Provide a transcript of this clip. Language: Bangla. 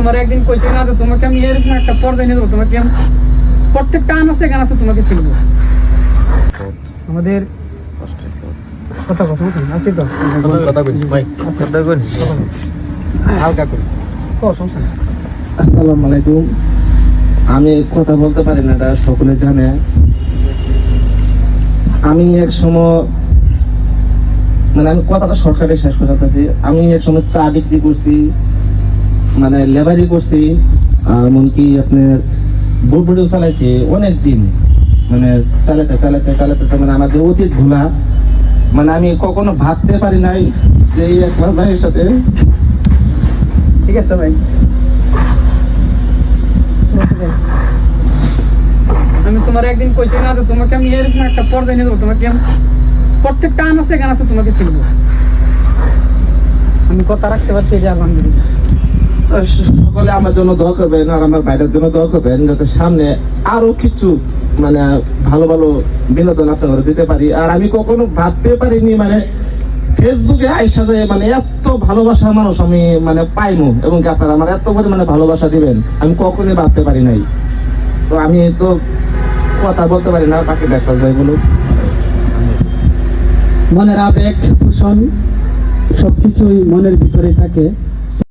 তোমার একদিন কইছি না যে তোমাকে আমি এরকম একটা পর্দায় নিয়ে দেবো, তোমাকে আমি প্রত্যেকটা গান আছে তোমাকে চিনবো। আমাদের কথা আছে তো কথা বলছি ভাই, কথা বল হালকা করে। আসসালামু আলাইকুম। আমি কথা বলতে পারি না, এটা সকলে জানে। আমি এক সময় মানে আমি কথাটা সরকারে শেষ করে যাচ্ছি। আমি এক সময় চা বিক্রি করছি, মানে লেবারি করছি, এমনকি আপনার বোটও চালাইছি অনেক দিন। মানে চালাতে চালাতে চালাতে মানে আমাদের অতীত ভোলা, মানে আমি কখনো ভাবতে পারি নাই যে এই একবার ভাইয়ের সাথে। ঠিক আছে ভাই, আমি তোমার একদিন কইছি না যে তোমাকে আমি এরকম একটা পর্দায় নিয়ে দেবো, তোমাকে আমি প্রত্যেকটা গান আছে তোমাকে চিনবো। আমি কথা রাখতে পারছি যে আলহামদুলিল্লাহ। সকলে আমার জন্য দোয়া করবেন আর আমার ভাইটার জন্য দোয়া করবেন, যাতে সামনে আরো কিছু মানে ভালো ভালো বিনোদন আপনারা দিতে পারি। আর আমি কখনো ভাবতে পারিনি মানে ফেসবুকে আইসা যায় মানে এত ভালোবাসা মানুষ আমি মানে পাইমু, এবং কি আপনারা আমার এত পরিমাণে ভালোবাসা দিবেন আমি কখনোই ভাবতে পারি নাই। তো আমি তো কথা বলতে পারি না, বাকি ডাক্তার যাই বলুন। মনের আবেগ পোষণ সবকিছুই মনের ভিতরে থাকে।